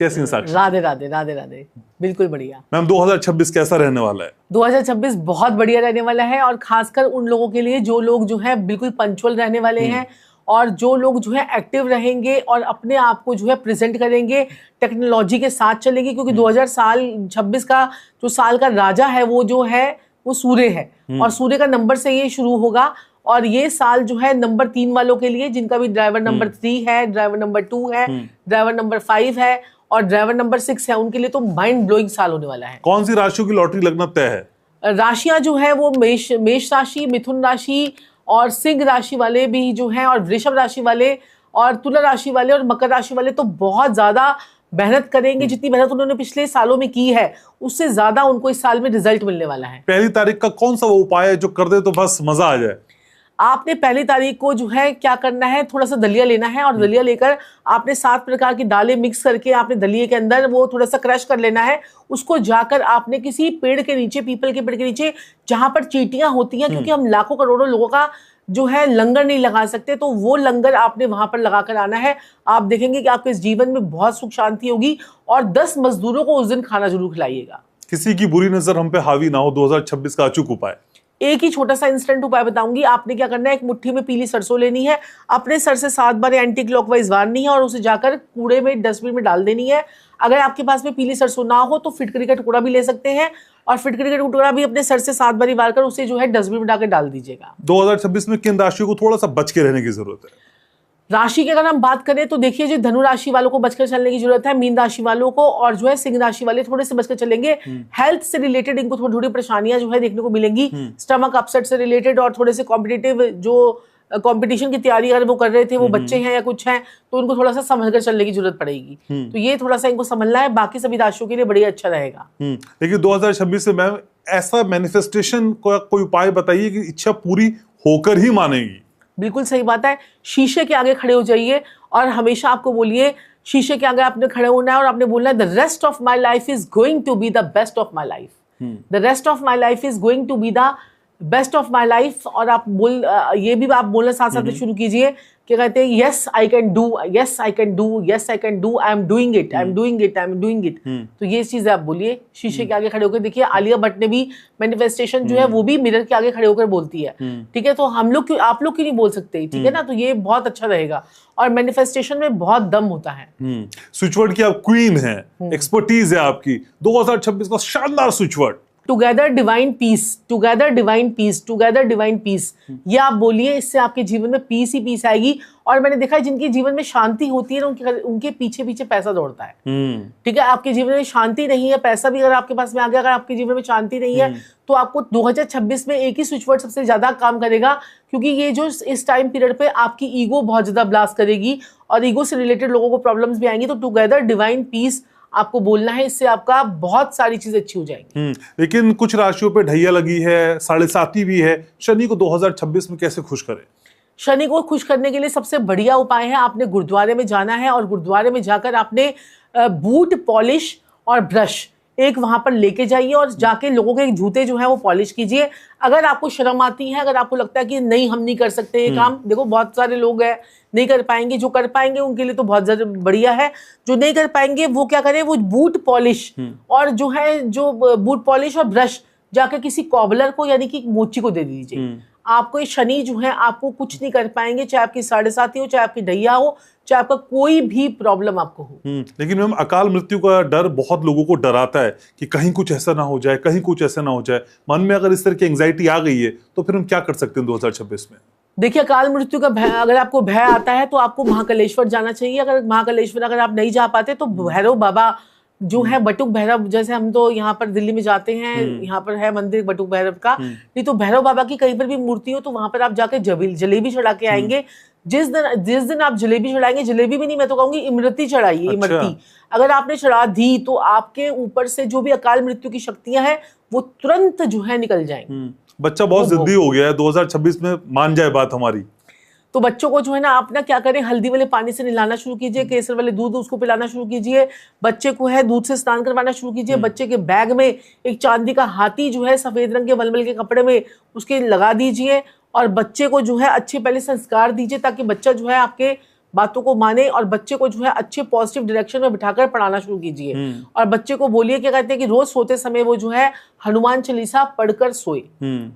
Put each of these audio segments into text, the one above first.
कैसी हैं साक्षी? राधे राधे राधे राधे, बिल्कुल बढ़िया। मैम 2026 कैसा रहने वाला है? 2026 बहुत बढ़िया रहने वाला है, और खासकर उन लोगों के लिए जो लोग जो है बिल्कुल पंचुअल रहने वाले हैं, और जो लोग जो है एक्टिव रहेंगे और अपने आप को जो है प्रेजेंट करेंगे, टेक्नोलॉजी के साथ चलेंगे, क्योंकि 2026 का जो साल का राजा है वो जो है वो सूर्य है, और सूर्य का नंबर से ये शुरू होगा। और ये साल जो है नंबर 3 वालों के लिए, जिनका भी ड्राइवर नंबर 3 है, ड्राइवर नंबर 2 है, ड्राइवर नंबर 5 है और ड्राइवर नंबर 6 है, उनके लिए तो माइंड ब्लोइंग साल होने वाला है। कौन सी राशियों की लॉटरी लगना तय है? राशियां जो है वो मेष राशि, मिथुन राशि और सिंह राशि वाले भी जो हैं, और वृषभ राशि वाले और तुला राशि वाले और मकर राशि वाले तो बहुत ज्यादा मेहनत करेंगे। जितनी मेहनत उन्होंने पिछले सालों में की है उससे ज्यादा उनको इस साल में रिजल्ट मिलने वाला है। पहली तारीख का कौन सा वो उपाय है जो कर दे तो बस मजा आ जाए? आपने पहली तारीख को जो है क्या करना है, थोड़ा सा दलिया लेना है, और दलिया लेकर आपने 7 प्रकार की दालें मिक्स करके आपने दलिये के अंदर वो थोड़ा सा क्रश कर लेना है। उसको जाकर आपने किसी पेड़ के नीचे, पीपल के पेड़ के नीचे, जहां पर चींटियां होती हैं, क्योंकि हम लाखों करोड़ों लोगों का जो है लंगर नहीं लगा सकते, तो वो लंगर आपने वहां पर लगाकर आना है। आप देखेंगे कि आपके इस जीवन में बहुत सुख शांति होगी, और 10 मजदूरों को उस दिन खाना जरूर खिलाइएगा। किसी की बुरी नजर हम पे हावी ना हो, 2026 का अचूक उपाय? एक ही छोटा सा इंस्टेंट उपाय बताऊंगी। आपने क्या करना है, एक मुट्ठी में पीली सरसों लेनी है, अपने सर से 7 बार एंटी क्लॉकवाइज मारनी है, और उसे जाकर कूड़े में, डस्टबिन में डाल देनी है। अगर आपके पास में पीली सरसों ना हो तो फिटकरी का टुकड़ा भी ले सकते हैं, और फिटकरी का टुकड़ा भी अपने सर से 7 बार वार कर उसे जो है डस्टबिन में डाकर डाल दीजिएगा। 2026 में किन राशियों को थोड़ा सा बच के रहने की जरूरत है? राशि की अगर हम बात करें तो देखिए, जो धनु राशि वालों को बचकर चलने की जरूरत है, मीन राशि वालों को, और जो है सिंह राशि वाले थोड़े से बचकर चलेंगे। हेल्थ से रिलेटेड इनको थोड़ी थोड़ी परेशानियां जो है देखने को मिलेंगी। स्टमक अपसेट से रिलेटेड, और थोड़े से कॉम्पिटिटिव जो कंपटीशन की तैयारी अगर वो कर रहे थे, वो बच्चे हैं या कुछ हैं, तो उनको थोड़ा सा संभल कर चलने की जरूरत पड़ेगी। तो ये थोड़ा सा इनको संभलना है, बाकी सभी राशियों के लिए बढ़िया अच्छा रहेगा। लेकिन 2026 से मैम ऐसा मैनिफेस्टेशन का कोई उपाय बताइए कि इच्छा पूरी होकर ही मानेगी। बिल्कुल सही बात है। शीशे के आगे खड़े हो जाइए और हमेशा आपको बोलिए, शीशे के आगे आपने खड़े होना है और आपने बोलना है, the rest of my life is going to be the best of my life, the rest of my life is going to be the best of my life. और आप ये भी आप बोलना साथ साथ शुरू कीजिए, क्या कहते हैं, yes I can do, yes I can do, yes I can do, I am doing it, I am doing it, I am doing it. तो ये चीजें आप बोलिए शीशे के आगे खड़े होकर। देखिए आलिया भट्ट ने भी मैनिफेस्टेशन जो है वो भी मिरर के आगे खड़े होकर बोलती है, ठीक है। तो हम लोग क्यों, आप लोग क्यों नहीं बोल सकते, ठीक है ना। तो ये बहुत अच्छा रहेगा, और मैनिफेस्टेशन में बहुत दम होता है। स्विच वर्ड की आप क्वीन है, एक्सपर्टीज है आपकी। 2026 का शानदार switch word, together divine peace, together divine peace, together divine peace. ये आप बोलिए, इससे आपके जीवन में पीस ही पीस आएगी। और मैंने देखा है जिनके जीवन में शांति होती है ना, उनके पीछे पीछे पैसा दौड़ता है, ठीक है। आपके जीवन में शांति नहीं है, पैसा भी अगर आपके पास में आ गया, अगर आपके जीवन में शांति नहीं है, तो आपको 2026 में एक ही स्विच वर्ड सबसे ज्यादा काम करेगा, क्योंकि ये जो इस टाइम पीरियड पे आपकी ईगो बहुत ज्यादा ब्लास्ट करेगी, और ईगो से रिलेटेड लोगों को प्रॉब्लम्स भी आएंगी। तो टुगेदर डिवाइन पीस आपको बोलना है, इससे आपका बहुत सारी चीजें अच्छी हो जाएंगी। लेकिन कुछ राशियों पे ढैया लगी है, 7.5 भी है। शनि को 2026 में कैसे खुश करें? शनि को खुश करने के लिए सबसे बढ़िया उपाय है, आपने गुरुद्वारे में जाना है, और गुरुद्वारे में जाकर आपने बूट पॉलिश और ब्रश एक वहां पर लेके जाइए, और जाके लोगों के जूते जो है वो पॉलिश कीजिए। अगर आपको शर्म आती है, अगर आपको लगता है कि नहीं हम नहीं कर सकते ये काम, देखो बहुत सारे लोग हैं नहीं कर पाएंगे, जो कर पाएंगे उनके लिए तो बहुत ज्यादा बढ़िया है। जो नहीं कर पाएंगे वो क्या करें, वो बूट पॉलिश और जो है जो बूट पॉलिश और ब्रश जाकर किसी कॉबलर को यानी कि मोची को दे दीजिए। आपको ये शनि जो है आपको कुछ नहीं कर पाएंगे, चाहे आपकी 7.5 हो, चाहे आपकी ढैया हो, चाहे आपका कोई भी प्रॉब्लम आपको हो। लेकिन मैम अकाल मृत्यु का डर बहुत लोगों को डराता है कि कहीं कुछ ऐसा ना हो जाए, कहीं कुछ ऐसा ना हो जाए। मन में अगर इस तरह की एंग्जाइटी आ गई है तो फिर हम क्या कर सकते हैं 2026 में? देखिए अकाल मृत्यु का भय, अगर आपको भय आता है तो आपको महाकालेश्वर जाना चाहिए। अगर महाकालेश्वर अगर आप नहीं जा पाते तो भैरव बाबा जो है, बटुक भैरव, जैसे हम तो यहाँ पर दिल्ली में जाते हैं, यहाँ पर है मंदिर बटुक भैरव का, नहीं तो भैरव बाबा की कहीं पर भी मूर्ति हो तो वहां पर आप जाके जलेबी चढ़ा के आएंगे। जिस दिन आप जलेबी चढ़ाएंगे, जलेबी भी नहीं, मैं तो कहूंगी इमरती चढ़ाइए। अच्छा। इमरती अगर आपने चढ़ा दी तो आपके ऊपर से जो भी अकाल मृत्यु की शक्तियां हैं वो तुरंत जो है निकल जाएंगी। बच्चा बहुत जिद्दी हो गया है, 2026 में मान जाए बात हमारी। तो बच्चों को जो है ना आप ना क्या करें, हल्दी वाले पानी से नहलाना शुरू कीजिए, केसर वाले दूध उसको पिलाना शुरू कीजिए, बच्चे को है दूध से स्नान करवाना शुरू कीजिए। बच्चे के बैग में एक चांदी का हाथी जो है सफेद रंग के मलमल के कपड़े में उसके लगा दीजिए, और बच्चे को जो है अच्छे पहले संस्कार दीजिए, ताकि बच्चा जो है आपके बातों को माने और बच्चे को जो है अच्छे पॉजिटिव डायरेक्शन में बिठाकर पढ़ाना शुरू कीजिए। और बच्चे को बोलिए, क्या कहते हैं कि रोज सोते समय वो जो है हनुमान चालीसा पढ़कर सोए।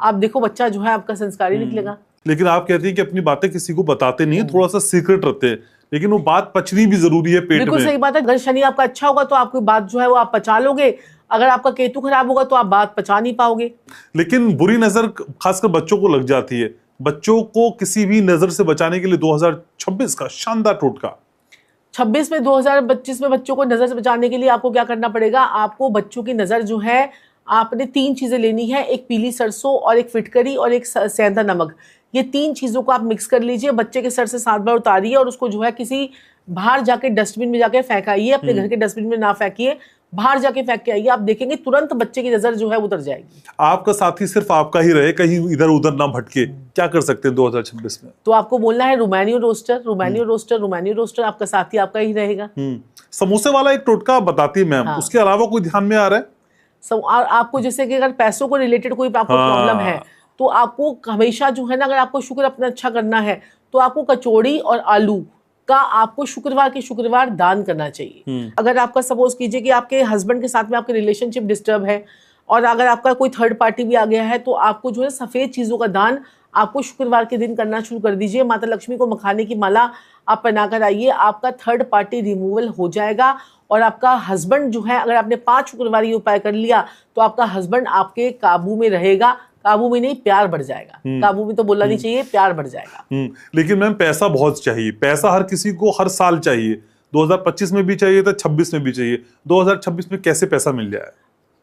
आप देखो बच्चा जो है आपका संस्कारी निकलेगा। लेकिन आप कहती हैं कि अपनी बातें किसी को बताते नहीं है, थोड़ा सा सीक्रेट रखते हैं, लेकिन वो बात पचनी भी जरूरी है पेट में। बिल्कुल सही बात है। अगर शनि आपका अच्छा होगा तो आपकी बात जो है वो आप पचा लोगे, अगर आपका केतु खराब होगा तो आप बात पचा नहीं पाओगे। लेकिन बुरी नजर खासकर बच्चों को लग जाती है। बच्चों को किसी भी नजर से बचाने के लिए 2026 का शानदार टोटका। 26 में 2025 में बच्चों को नजर से बचाने के लिए आपको क्या करना पड़ेगा? आपको बच्चों की नजर जो है, आपने 3 चीजें लेनी है, एक पीली सरसों और एक फिटकरी और एक सेंधा नमक। ये 3 चीजों को आप मिक्स कर लीजिए, बच्चे के सर से 7 बार उतारिए और उसको जो है किसी बाहर जाके डस्टबिन में जाके फेंकाइए। अपने घर के डस्टबिन में ना फेंकिए, बाहर जाके फेंक के आइए। आप देखेंगे तुरंत बच्चे की नजर जो है उतर जाएगी। आपका साथी सिर्फ आपका ही रहे, कहीं इधर उधर ना भटके। क्या कर सकते हैं 2026 में? तो आपको बोलना है रोमानियो रोस्टर, रोमानियो रोस्टर, रोमानियो रोस्टर। आपका साथी आपका ही रहेगा। समोसे वाला एक टोटका बताती है मैम, उसके अलावा कोई ध्यान में आ रहा है? आपको जैसे कि अगर पैसों को रिलेटेड कोई आपको प्रॉब्लम है तो आपको हमेशा जो है ना, अगर आपको शुक्र अपना अच्छा करना है तो आपको कचौड़ी और आलू का आपको शुक्रवार के शुक्रवार दान करना चाहिए। अगर आपका सपोज कीजिए कि आपके हस्बैंड के साथ में आपके रिलेशनशिप डिस्टर्ब है और अगर आपका कोई थर्ड पार्टी भी आ गया है, तो आपको जो है सफेद चीजों का दान आपको शुक्रवार के दिन करना शुरू कर दीजिए। माता लक्ष्मी को मखाने की माला आप पहनाकर आइए, आपका थर्ड पार्टी रिमूवल हो जाएगा। और आपका हस्बैंड जो है, अगर आपने 5 शुक्रवार ये उपाय कर लिया तो आपका हस्बैंड आपके काबू में रहेगा। काबू में नहीं, प्यार बढ़ जाएगा। काबू में तो बोलना नहीं चाहिए, प्यार बढ़ जाएगा। लेकिन मैम पैसा बहुत चाहिए, पैसा हर किसी को हर साल चाहिए। 2025 में भी चाहिए था, 26 में भी चाहिए। 2026 में कैसे पैसा मिल जाए?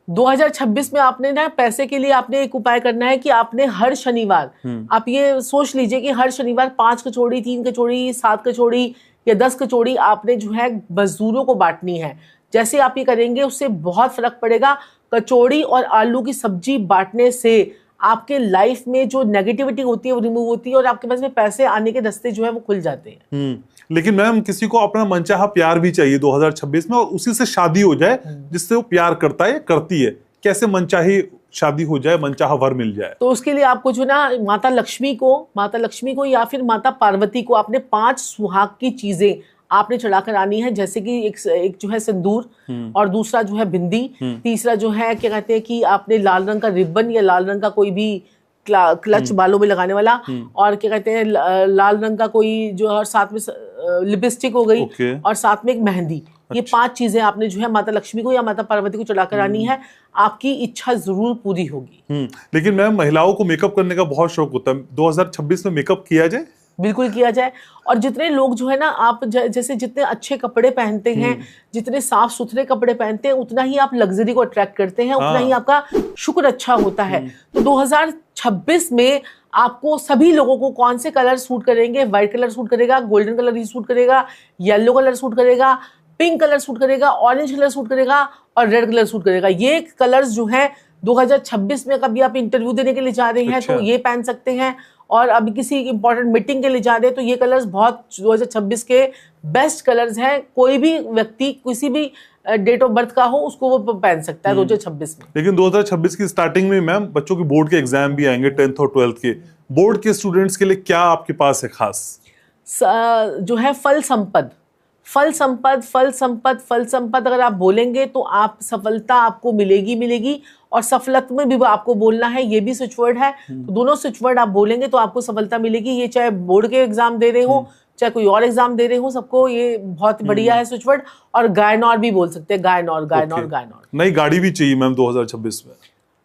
2026 में आपने ना पैसे के लिए आपने एक उपाय करना है कि आपने हर शनिवार, आप ये सोच लीजिए कि हर शनिवार 5 कचौड़ी, 3 कचौड़ी, 7 कचौड़ी या 10 कचौड़ी आपने जो है मजदूरों को बांटनी है। जैसे आप ये करेंगे उससे बहुत फर्क पड़ेगा। कचौड़ी और आलू की सब्जी बांटने से आपके लाइफ में जो नेगेटिविटी होती है वो रिमूव होती है और आपके पास में पैसे आने के रास्ते जो है वो खुल जाते हैं। लेकिन मैम किसी को अपना मनचाहा प्यार भी चाहिए 2026 में, और उसी से शादी हो जाए जिससे वो प्यार करता है, करती है। कैसे मनचाही शादी हो जाए, मनचाहा वर मिल जाए? तो उसके लिए आपको जो ना माता लक्ष्मी को या फिर माता पार्वती को आपने 5 सुहाग की चीजें आपने चढ़ाकर आनी है। जैसे कि एक जो है सिंदूर, और दूसरा जो है बिंदी, तीसरा जो है क्या कहते हैं कि आपने लाल रंग का रिबन या लाल रंग का कोई भी क्लच बालों में लगाने वाला, और क्या कहते हैं लाल रंग का कोई जो, और साथ में लिपस्टिक हो गई, और साथ में एक मेहंदी। ये 5 चीजें आपने जो है माता लक्ष्मी को या माता पार्वती को चढ़ाकर आनी है। आपकी इच्छा जरूर पूरी होगी। लेकिन मैम महिलाओं को मेकअप करने का बहुत शौक होता है, 2026 में मेकअप किया जाए? बिल्कुल किया जाए। और जितने लोग जो है ना, आप जैसे जितने अच्छे कपड़े पहनते हैं, जितने साफ सुथरे कपड़े पहनते हैं, उतना ही आप लग्जरी को अट्रैक्ट करते हैं, उतना ही आपका शुक्र अच्छा होता है। तो 2026 में आपको सभी लोगों को कौन से कलर सूट करेंगे? व्हाइट कलर सूट करेगा, गोल्डन कलर ही सूट करेगा, येलो कलर सूट करेगा, पिंक कलर सूट करेगा, ऑरेंज कलर सूट करेगा और रेड कलर सूट करेगा। ये कलर्स जो है 2026 में कभी आप इंटरव्यू देने के लिए जा रहे हैं तो ये पहन सकते हैं, और अभी किसी इंपॉर्टेंट मीटिंग के लिए जा रहे हैं तो ये कलर्स बहुत 2026 के बेस्ट कलर्स हैं। कोई भी व्यक्ति किसी भी डेट ऑफ बर्थ का हो उसको वो पहन सकता है 2026 में। लेकिन 2026 की स्टार्टिंग में मैम बच्चों की बोर्ड के एग्जाम भी आएंगे, 10th और 12th के। बोर्ड के स्टूडेंट्स के लिए क्या आपके पास है खास? जो है फल संपद अगर आप बोलेंगे तो आप सफलता आपको मिलेगी। और सफलत में भी आपको बोलना है, ये भी स्विच वर्ड है। तो दोनों स्विच वर्ड आप बोलेंगे तो आपको सफलता मिलेगी। ये चाहे बोर्ड के एग्जाम दे रहे हो, चाहे कोई और एग्जाम दे रहे हो, सबको ये बहुत बढ़िया है स्विच वर्ड। और गायनौर भी बोल सकते हैं, गायनौर। नई गाड़ी भी चाहिए मैम 2026 में।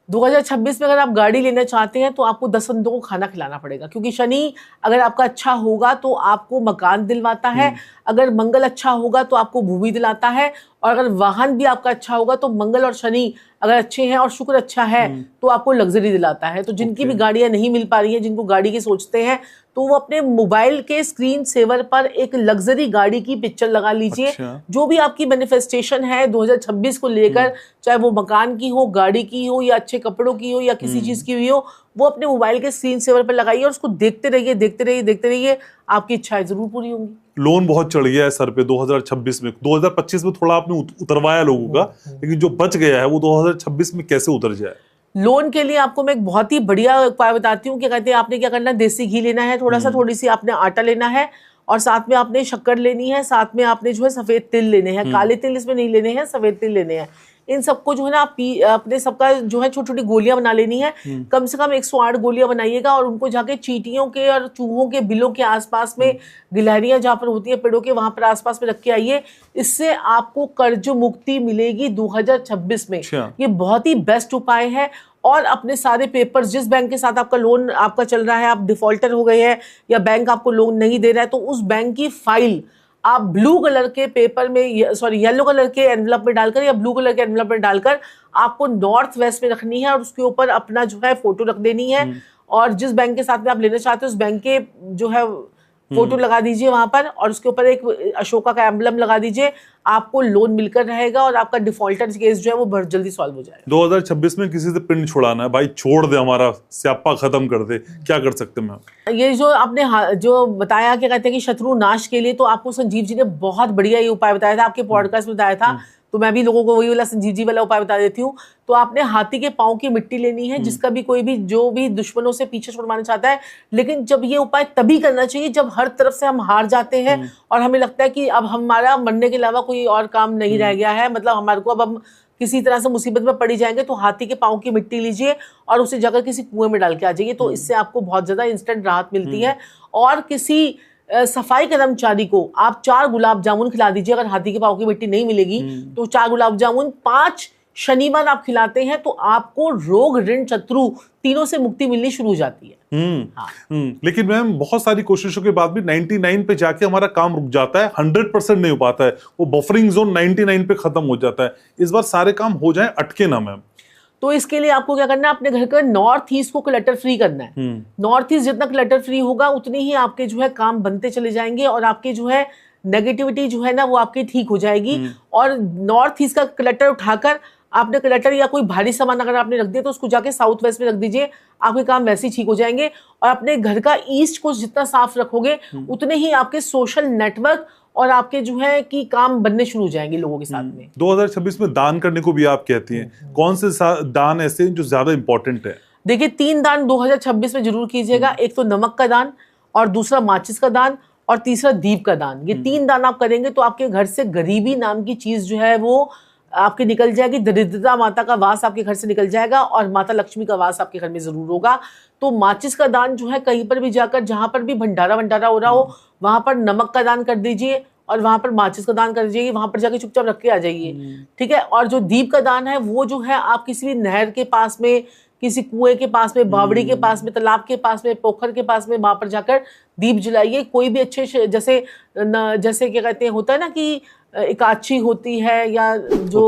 2026 में अगर आप गाड़ी लेना चाहते हैं तो आपको 10 बंदों को खाना खिलाना पड़ेगा, क्योंकि शनि अगर आपका अच्छा होगा तो आपको मकान दिलवाता है, अगर मंगल अच्छा होगा तो आपको भूमि दिलाता है, और अगर वाहन भी आपका अच्छा होगा तो मंगल और शनि अगर अच्छे हैं और शुक्र अच्छा है तो आपको लग्जरी दिलाता है। तो जिनकी भी गाड़ियां नहीं मिल पा रही हैं, जिनको गाड़ी की सोचते हैं, तो वो अपने मोबाइल के स्क्रीन सेवर पर एक लग्जरी गाड़ी की पिक्चर लगा लीजिए। जो भी आपकी मैनिफेस्टेशन है 2026 को लेकर, चाहे वो मकान की हो, गाड़ी की हो, या अच्छे कपड़ों की हो, या किसी चीज की हुई हो, वो अपने मोबाइल के स्क्रीन सेवर पर लगाइए और उसको देखते रहिए। आपकी इच्छाएं जरूर पूरी होंगी। लोन बहुत चढ़ गया है सर पे 2026 में। 2025 में थोड़ा आपने उतरवाया लोगों का, लेकिन जो बच गया है वो 2026 में कैसे उतर जाए? लोन के लिए आपको मैं एक बहुत ही बढ़िया उपाय बताती हूँ। क्या कहते हैं, आपने क्या करना है, देसी घी लेना है, थोड़ी सी आपने आटा लेना है, और साथ में आपने शक्कर लेनी है, साथ में आपने जो है सफेद तिल लेने हैं, काले तिल इसमें नहीं लेने हैं, सफेद तिल लेने हैं। इन सबको जो है ना आप अपने सबका जो है छोटी छोटी गोलियां बना लेनी है। कम से कम 108 गोलियां बनाइएगा और उनको जाके चींटियों के और चूहों के बिलों के आसपास में, गिलहरियां जहाँ पर होती है पेड़ों के, वहां पर आसपास में रख के आइए। इससे आपको कर्ज मुक्ति मिलेगी 2026 में। ये बहुत ही बेस्ट उपाय है। और अपने सारे पेपर्स, जिस बैंक के साथ आपका लोन आपका चल रहा है, आप डिफॉल्टर हो गए हैं या बैंक आपको लोन नहीं दे रहा है, तो उस बैंक की फाइल आप ब्लू कलर के पेपर में, सॉरी येलो कलर के एनवलप में डालकर या ब्लू कलर के एनवलप में डालकर आपको नॉर्थ वेस्ट में रखनी है और उसके ऊपर अपना जो है फोटो रख देनी है। और जिस बैंक के साथ में आप लेना चाहते हो उस बैंक के जो है फोटो लगा दीजिए वहां पर, और उसके ऊपर एक अशोका का एम्बलम लगा दीजिए। आपको लोन मिलकर रहेगा और आपका डिफॉल्टर केस जो है वो बहुत जल्दी सॉल्व हो जाएगा। 2026 में किसी से पिंड छुड़ाना है, भाई छोड़ दे, हमारा स्यापा खत्म कर दे, क्या कर सकते हैं मैम? ये जो आपने जो बताया, क्या कहते हैं कि शत्रु नाश के लिए, तो आपको संजीव जी ने बहुत बढ़िया ये उपाय बताया था, आपके पॉडकास्ट में बताया था। तो मैं भी लोगों को वही वाला संजीव जी वाला उपाय बता देती हूँ। तो आपने हाथी के पांव की मिट्टी लेनी है, जिसका भी कोई भी जो भी दुश्मनों से पीछे छुड़वाना चाहता है। लेकिन जब ये उपाय तभी करना चाहिए जब हर तरफ से हम हार जाते हैं और हमें लगता है कि अब हमारा मरने के अलावा कोई और काम नहीं रह गया है, मतलब हमारे को अब हम किसी तरह से मुसीबत में पड़ी जाएंगे। तो हाथी के पांव की मिट्टी लीजिए और उसे जगह किसी कुएं में डाल के आ जाइए। तो इससे आपको बहुत ज्यादा इंस्टेंट राहत मिलती है। और किसी सफाई कर्मचारी को आप 4 गुलाब जामुन खिला दीजिए। अगर हाथी के पांव की मिट्टी नहीं मिलेगी तो 4 गुलाब जामुन 5 शनिवार आप खिलाते हैं तो आपको रोग, ऋण, शत्रु तीनों से मुक्ति मिलनी शुरू हो जाती है। लेकिन मैम बहुत सारी कोशिशों के बाद भी 99 पे जाके हमारा काम रुक जाता है, 100% नहीं हो पाता है, वो बफरिंग जोन 99 पे खत्म हो जाता है। इस बार सारे काम हो जाए, अटके ना मैम। तो इसके लिए आपको क्या करना है, अपने घर का नॉर्थ ईस्ट को क्लटर फ्री करना है। नॉर्थ ईस्ट जितना क्लटर फ्री होगा उतनी ही आपके जो है काम बनते चले जाएंगे और आपके जो है नेगेटिविटी जो है ना वो आपकी ठीक हो जाएगी। और नॉर्थ ईस्ट का क्लटर उठाकर आपने क्लटर या कोई भारी सामान अगर आपने रख दिया तो उसको जाके साउथ वेस्ट में रख दीजिए, आपके काम वैसे ही ठीक हो जाएंगे। और अपने घर का ईस्ट को जितना साफ रखोगे उतने ही आपके सोशल नेटवर्क और आपके जो है कि काम बनने शुरू हो जाएंगे लोगों के साथ में। 2026 में दान करने को भी आप कहती हैं, कौन से दान ऐसे हैं जो ज्यादा इंपॉर्टेंट है? देखिए 3 दान 2026 में जरूर कीजिएगा। एक तो नमक का दान, और दूसरा माचिस का दान, और तीसरा दीप का दान। ये 3 दान आप करेंगे तो आपके घर से गरीबी नाम की चीज जो है वो आपकी निकल जाएगी। दरिद्रता माता का वास आपके घर से निकल जाएगा और माता लक्ष्मी का वास आपके घर में जरूर होगा। तो माचिस का दान जो है कहीं पर भी जाकर, जहां पर भी भंडारा हो रहा हो, वहां पर नमक का दान कर दीजिए और वहां पर माचिस का दान कर दीजिए। वहां पर जाके चुपचाप रख के आ जाइए, ठीक है। और जो दीप का दान है वो जो है आप किसी भी नहर के पास में, किसी कुएं के पास में, बावड़ी के पास में, तालाब के पास में, पोखर के पास में, वहां पर जाकर दीप जलाइए। कोई भी अच्छे जैसे क्या कहते हैं, होता है ना कि एकादशी होती है या जो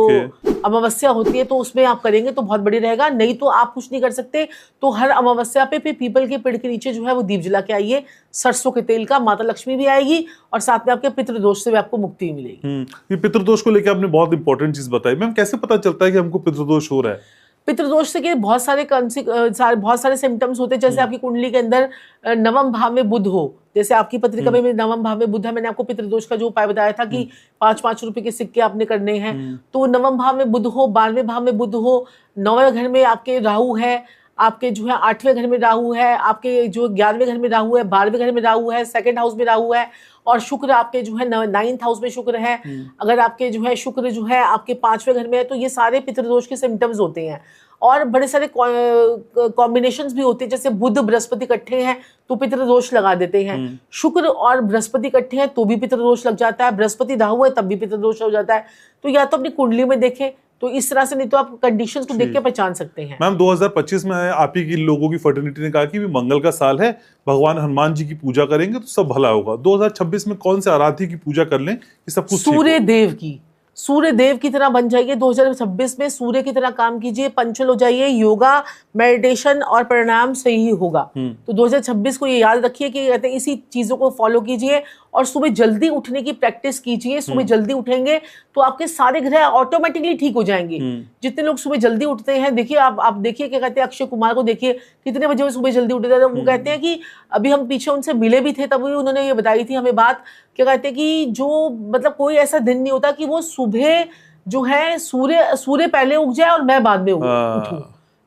अमावस्या होती है, तो उसमें आप करेंगे तो बहुत बढ़िया रहेगा। नहीं तो आप कुछ नहीं कर सकते तो हर अमावस्या पे पीपल के पेड़ के नीचे जो है वो दीप जला के आइए, सरसों के तेल का। माता लक्ष्मी भी आएगी और साथ में आपके पितृदोष से भी आपको मुक्ति मिलेगी। ये पितृदोष को लेकर आपने बहुत इंपॉर्टेंट चीज बताई मैम। कैसे पता चलता है कि हमको पितृदोष हो रहा है? पितृदोष से बहुत सारे सिम्टम्स होते हैं। जैसे आपकी कुंडली के अंदर नवम भाव में बुध हो, जैसे आपकी पत्रिका में नवम भाव में बुध है। मैंने आपको पितृदोष का जो उपाय बताया था कि 5-5 रुपए के सिक्के आपने करने हैं। तो नवम भाव में बुध हो, 12वें भाव में बुध हो, 9वें घर में आपके राहु है, आपके जो है 8वें घर में राहु है, आपके जो 11वें घर में राहु है, 12वें घर में राहु है, 2nd हाउस में राहु है, और शुक्र आपके जो है 9th हाउस में शुक्र है। अगर आपके जो है शुक्र जो है आपके 5वें घर में है, तो ये सारे पितृदोष के सिम्टम्स होते हैं। और बड़े सारे कॉम्बिनेशंस भी होते हैं, जैसे बुध बृहस्पति इकट्ठे हैं तो पितृदोष लगा देते हैं, शुक्र और बृहस्पति इकट्ठे हैं तो भी पितृदोष लग जाता है, बृहस्पति राहु है तब भी पितृदोष हो जाता है। तो या तो अपनी कुंडली में देखें, तो इस तरह से, नहीं तो आप कंडीशंस को देख के पहचान सकते हैं। मैम 2025 में आप ही की लोगों की फर्टिलिटी ने कहा कि भी मंगल का साल है, भगवान हनुमान जी की पूजा करेंगे तो सब भला होगा। 2026 में कौन से आराध्य की पूजा कर लें कि सब कुछ? सूर्य देव की, सूर्य देव की तरह बन जाइए 2026 में। सूर्य की तरह काम कीजिए, पंचुअल हो जाइए, योगा, मेडिटेशन और प्राणायाम से ही होगा। तो 2026 को ये याद रखिए कि कहते हैं इसी चीजों को फॉलो कीजिए और सुबह जल्दी उठने की प्रैक्टिस कीजिए। सुबह जल्दी उठेंगे तो आपके सारे ग्रह ऑटोमेटिकली ठीक हो जाएंगे। जितने लोग सुबह जल्दी उठते हैं, देखिए आप देखिए, क्या कहते हैं, अक्षय कुमार को देखिए कितने बजे वो सुबह जल्दी उठते थे। वो कहते हैं कि अभी हम पीछे उनसे मिले भी थे, तब भी उन्होंने ये बताई थी हमें बात, क्या कहते हैं कि जो मतलब कोई ऐसा दिन नहीं होता कि वो सुबह जो है सूर्य पहले उग जाए और मैं बाद में उठूं।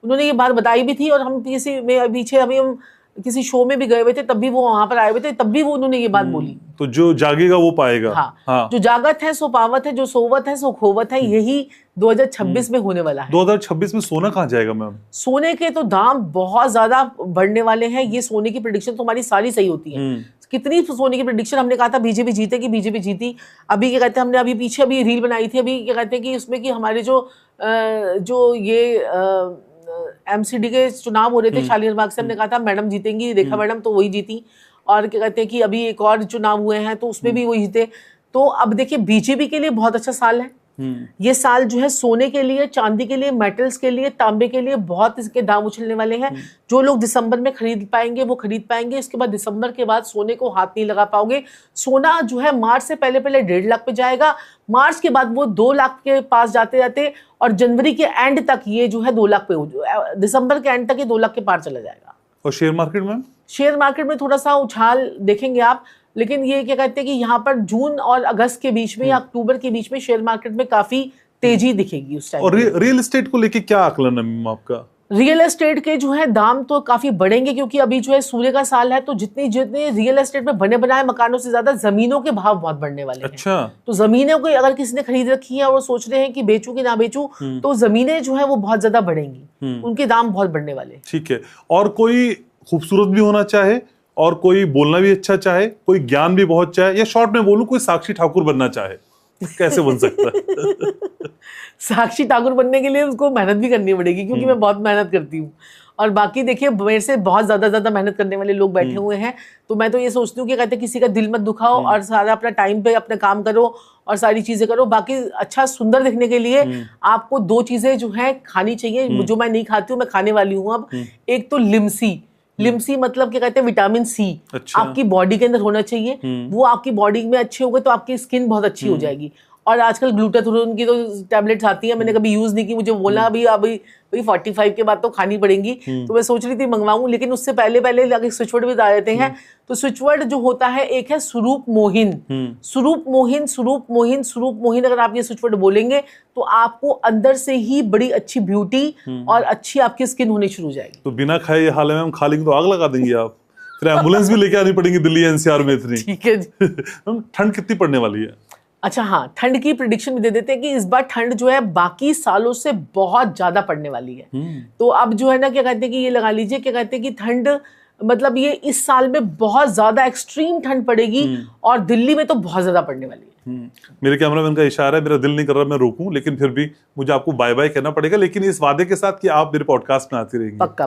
उन्होंने ये बात बताई भी थी। और हम किसी में पीछे अभी हम किसी शो में भी गए हुए थे, तब भी वो वहां पर आए हुए थे, तब भी वो उन्होंने ये बात बोली। तो जो जागेगा वो पाएगा। हाँ। जो जागत है सो पावत है, जो सोवत है सो खोवत है, यही 2026 में होने वाला है। 2026 में सोना कहाँ जाएगा मैम? सोने के तो दाम बहुत ज्यादा बढ़ने वाले हैं। ये सोने की प्रेडिक्शन तो हमारी सारी सही होती है। कितनी सोने की प्रेडिक्शन हमने कहा था बीजेपी जीतेगी, बीजेपी जीती। अभी क्या कहते हैं, हमने अभी पीछे अभी रील बनाई थी, अभी क्या कहते हैं कि उसमें कि हमारे जो ये एमसीडी के चुनाव हो रहे थे शालीनर बाग से, हमने कहा था मैडम जीतेंगी, देखा मैडम तो वही जीती। और क्या कहते हैं कि अभी एक और चुनाव हुए हैं तो उसमें भी वही जीते। तो अब देखिए बीजेपी के लिए बहुत अच्छा साल है ये साल जो है, सोने के लिए, चांदी के लिए, मेटल्स के लिए, तांबे के लिए बहुत इसके दाम उछलने वाले हैं। जो लोग दिसंबर में खरीद पाएंगे वो खरीद पाएंगे। इसके बाद दिसंबर के बाद सोने को हाथ नहीं लगा पाओगे। सोना जो है मार्च से पहले 1.5 लाख पे जाएगा, मार्च के बाद वो 2 लाख के पास जाते जाते और जनवरी के एंड तक ये जो है 2 लाख पे, दिसंबर के एंड तक ये 2 लाख के पार चला जाएगा। और शेयर मार्केट में? शेयर मार्केट में थोड़ा सा उछाल देखेंगे आप, लेकिन ये क्या कहते हैं कि यहाँ पर जून और अगस्त के बीच में या अक्टूबर के बीच में शेयर मार्केट में काफी तेजी दिखेगी उस टाइम। और रियल एस्टेट को लेके क्या आकलन है मैम आपका? रियल एस्टेट के जो है दाम तो काफी बढ़ेंगे, क्योंकि अभी जो है सूर्य का साल है, तो जितने रियल एस्टेट में बने बनाए मकानों से ज्यादा जमीनों के भाव बहुत बढ़ने वाले हैं। अच्छा। तो जमीनों को अगर किसी ने खरीद रखी है और वो सोच रहे हैं कि बेचूं कि ना बेचूं, तो जमीनें जो है वो बहुत ज्यादा बढ़ेंगी, उनके दाम बहुत बढ़ने वाले। ठीक है। और कोई खूबसूरत भी होना चाहे, और कोई बोलना भी अच्छा चाहे, कोई ज्ञान भी बहुत चाहे, या शॉर्ट में बोलूं कोई साक्षी ठाकुर बनना चाहे, कैसे बन सकता है? साक्षी ठाकुर बनने के लिए उसको मेहनत भी करनी पड़ेगी, क्योंकि मैं बहुत मेहनत करती हूँ। और बाकी देखिए मेरे से बहुत ज्यादा मेहनत करने वाले लोग बैठे हुए हैं। तो मैं तो ये सोचती हूँ कि कहते हैं किसी का दिल मत दुखाओ और सारा अपना टाइम पे अपना काम करो और सारी चीजें करो। बाकी अच्छा सुंदर दिखने के लिए आपको 2 चीजें जो है खानी चाहिए, जो मैं नहीं खाती हूँ, मैं खाने वाली हूँ अब। एक तो लिमसी मतलब क्या कहते हैं विटामिन सी। अच्छा। आपकी बॉडी के अंदर होना चाहिए। वो आपकी बॉडी में अच्छे होंगे तो आपकी स्किन बहुत अच्छी हो जाएगी। और आजकल ग्लूटाथोन की तो टैबलेट्स आती है, मैंने कभी यूज नहीं की, मुझे बोला अभी 45 के बाद तो खानी पड़ेंगी। तो मैं सोच रही थी मंगवाऊं, लेकिन उससे पहले स्विच वर्ड भी बता देते हैं। तो स्विच वर्ड जो होता है, एक है स्वरूप मोहिन। स्वरूप मोहिन अगर आप ये स्विच वर्ड बोलेंगे तो आपको अंदर से ही बड़ी अच्छी ब्यूटी और अच्छी आपकी स्किन होनी शुरू हो जाएगी। तो बिना खाए हाल में हम खा लेंगे तो आग लगा देंगे आप, फिर एम्बुलेंस भी लेके आनी पड़ेगी दिल्ली एनसीआर में इतनी। ठीक है जी। ठंड कितनी पड़ने वाली है? अच्छा हाँ, ठंड की प्रिडिक्शन भी दे देते हैं कि इस बार ठंड जो है बाकी सालों से बहुत ज्यादा पड़ने वाली है। तो अब जो है ना क्या कहते हैं कि ये लगा लीजिए, क्या कहते हैं कि ठंड मतलब ये इस साल में बहुत ज्यादा एक्सट्रीम ठंड पड़ेगी और दिल्ली में तो बहुत ज्यादा पड़ने वाली है। मेरे कैमरामैन का इशारा है, मेरा दिल नहीं कर रहा मैं रोकूं, लेकिन फिर भी मुझे आपको बाय बाय कहना पड़ेगा, लेकिन इस वादे के साथ कि आप मेरे पॉडकास्ट में आती रहेंगी। पक्का।